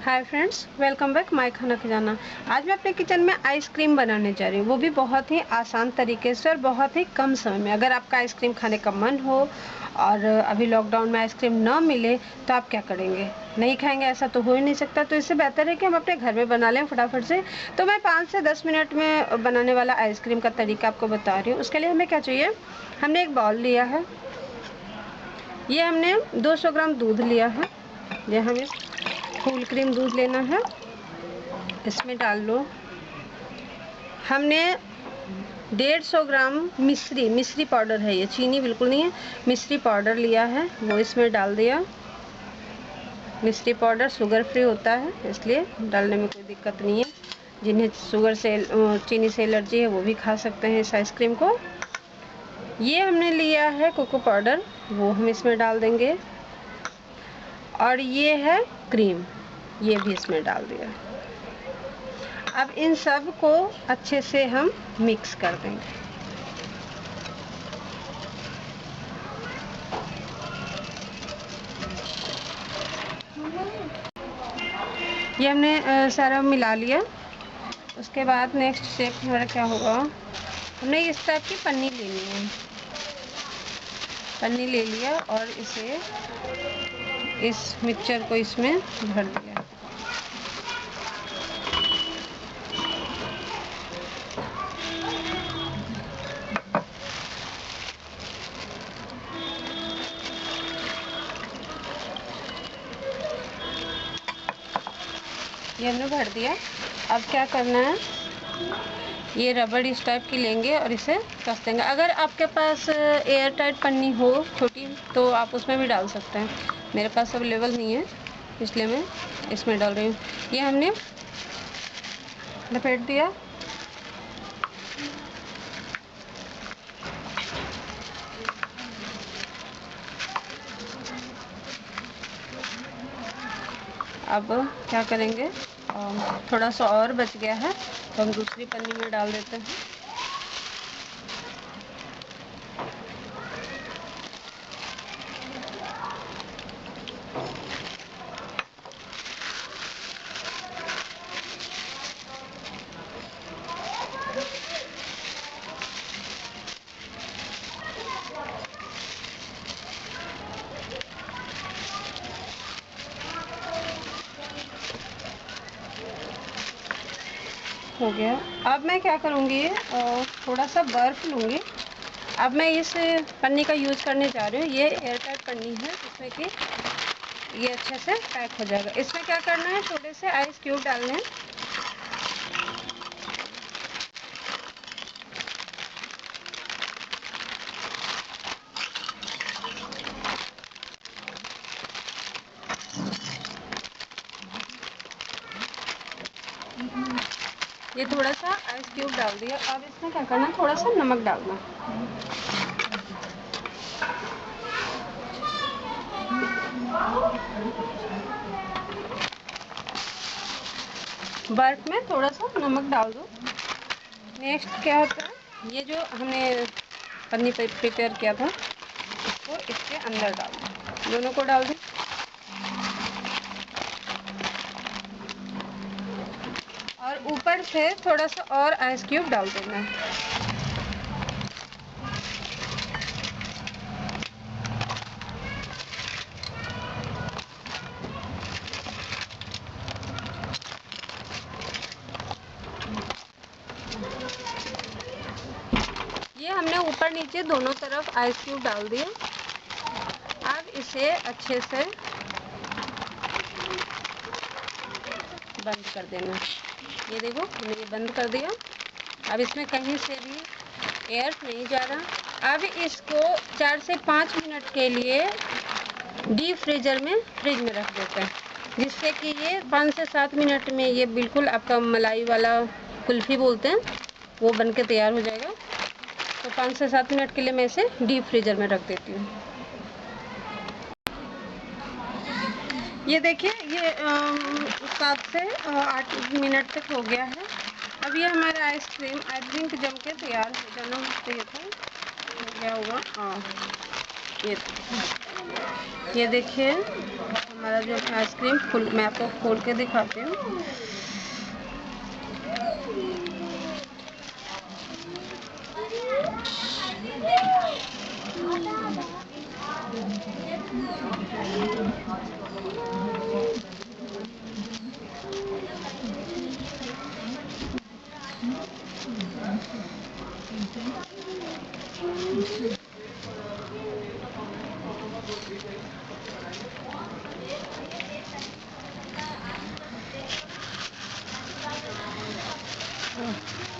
Hi friends, welcome back my खाना खजाना। आज मैं अपने किचन में आइसक्रीम बनाने जा रही हूँ, वो भी बहुत ही आसान तरीके से और बहुत ही कम समय में। अगर आपका आइसक्रीम खाने का मन हो और अभी लॉकडाउन में आइसक्रीम ना मिले तो आप क्या करेंगे? नहीं खाएंगे, ऐसा तो हो ही नहीं सकता। तो इससे बेहतर है कि हम अपने घर में बना लें फटाफट से। तो मैं 5 से 10 मिनट में बनाने वाला आइसक्रीम का तरीका आपको बता रही हूँ। उसके लिए हमें क्या चाहिए? हमने एक बाउल लिया है, ये हमने 200 ग्राम दूध लिया है, ये हमें फुल क्रीम दूध लेना है, इसमें डाल लो। हमने 150 ग्राम मिश्री पाउडर है, ये चीनी बिल्कुल नहीं है, मिश्री पाउडर लिया है, वो इसमें डाल दिया। मिश्री पाउडर शुगर फ्री होता है, इसलिए डालने में कोई दिक्कत नहीं है। जिन्हें शुगर से चीनी से एलर्जी है वो भी खा सकते हैं इस आइसक्रीम को। ये हमने लिया है कोको पाउडर, वो हम इसमें डाल देंगे। और ये है क्रीम, ये भी इसमें डाल दिया। अब इन सब को अच्छे से हम मिक्स कर देंगे। ये हमने सारा मिला लिया। उसके बाद नेक्स्ट स्टेप हमारा क्या होगा? हमने इस टाइप की पन्नी लेनी है, पन्नी ले लिया और इसे इस मिक्सचर को इसमें भर दिया। ये हमने भर दिया। अब क्या करना है, ये रबड़ इस टाइप की लेंगे और इसे कस देंगे। अगर आपके पास एयर टाइट पन्नी हो छोटी तो आप उसमें भी डाल सकते हैं। मेरे पास अवेलेबल नहीं है, इसलिए मैं इसमें डाल रही हूँ। ये हमने लपेट दिया। अब क्या करेंगे, थोड़ा सा और बच गया है तो हम दूसरी पन्नी में डाल देते हैं। हो गया। अब मैं क्या करूँगी, थोड़ा सा बर्फ़ लूँगी। अब मैं इस पन्नी का यूज़ करने जा रही हूँ। ये एयर टाइट पन्नी है, जिसमें कि ये अच्छे से पैक हो जाएगा। इसमें क्या करना है, थोड़े से आइस क्यूब डालने हैं। ये थोड़ा सा आइस क्यूब डाल दिया। अब इसमें क्या करना है, थोड़ा सा नमक डालना। बर्फ में थोड़ा सा नमक डाल दो। नेक्स्ट क्या होता है, ये जो हमने पन्नी प्रिपेयर किया था इसको इसके अंदर डाल दो, दोनों को डाल दें। और ऊपर से थोड़ा सा और आइस क्यूब डाल देना है। ये हमने ऊपर नीचे दोनों तरफ आइस क्यूब डाल दिए। अब इसे अच्छे से बंद कर देना। ये देखो, हमने ये बंद कर दिया। अब इसमें कहीं से भी एयर नहीं जा रहा। अब इसको 4 से 5 मिनट के लिए डीप फ्रीजर में फ्रिज में रख देते हैं, जिससे कि ये 5 से 7 मिनट में ये बिल्कुल आपका मलाई वाला कुल्फ़ी बोलते हैं वो बन के तैयार हो जाएगा। तो 5 से 7 मिनट के लिए मैं इसे डीप फ्रीजर में रख देती हूँ। ये देखिए, ये 7 से 8 मिनट तक हो गया है। अब ये हमारा आइसक्रीम आई थिंक जम के तैयार हो जाना चाहिए था। हो गया होगा, हाँ। ये देखिए, हमारा जो आइसक्रीम फुल, मैं आपको खोल के दिखाती हूँ।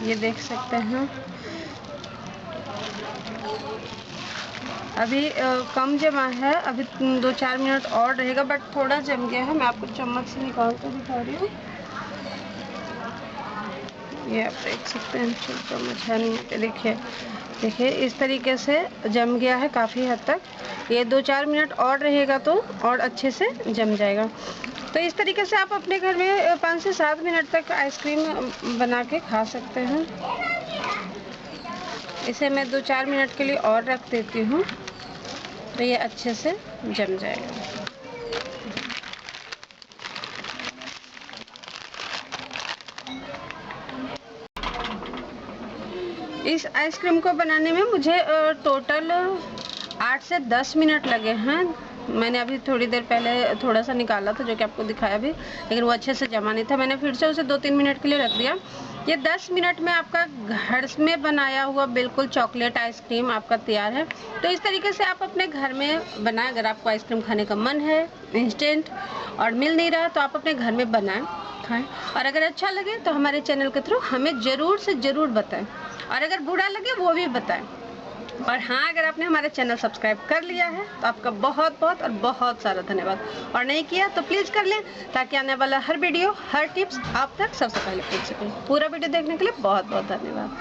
ये देख सकते हैं, अभी कम जमा है, अभी 2-4 मिनट और रहेगा, बट थोड़ा जम गया है। मैं आपको चम्मच से निकाल कर दिखा रही हूँ। ये आप देख सकते हैं, चम्मच है नहीं पे, देखिए देखिए इस तरीके से जम गया है काफ़ी हद तक। ये 2-4 मिनट और रहेगा तो और अच्छे से जम जाएगा। तो इस तरीके से आप अपने घर में 5 से 7 मिनट तक आइसक्रीम बना के खा सकते हैं। इसे मैं 2-4 मिनट के लिए और रख देती हूँ, तो ये अच्छे से जम जाएगा। इस आइसक्रीम को बनाने में मुझे टोटल 8 से 10 मिनट लगे हैं। मैंने अभी थोड़ी देर पहले थोड़ा सा निकाला था, जो कि आपको दिखाया भी, लेकिन वो अच्छे से जमा नहीं था। मैंने फिर से उसे 2-3 मिनट के लिए रख दिया। ये 10 मिनट में आपका घर में बनाया हुआ बिल्कुल चॉकलेट आइसक्रीम आपका तैयार है। तो इस तरीके से आप अपने घर में बनाएं। अगर आपको आइसक्रीम खाने का मन है इंस्टेंट और मिल नहीं रहा, तो आप अपने घर में बनाएं, खाएं। और अगर अच्छा लगे तो हमारे चैनल के थ्रू हमें ज़रूर से ज़रूर बताएं, और अगर बुरा लगे वो भी बताएं। और हाँ, अगर आपने हमारे चैनल सब्सक्राइब कर लिया है तो आपका बहुत बहुत और बहुत सारा धन्यवाद, और नहीं किया तो प्लीज़ कर लें, ताकि आने वाला हर वीडियो, हर टिप्स आप तक सबसे पहले पहुंच सके। पूरा वीडियो देखने के लिए बहुत बहुत धन्यवाद।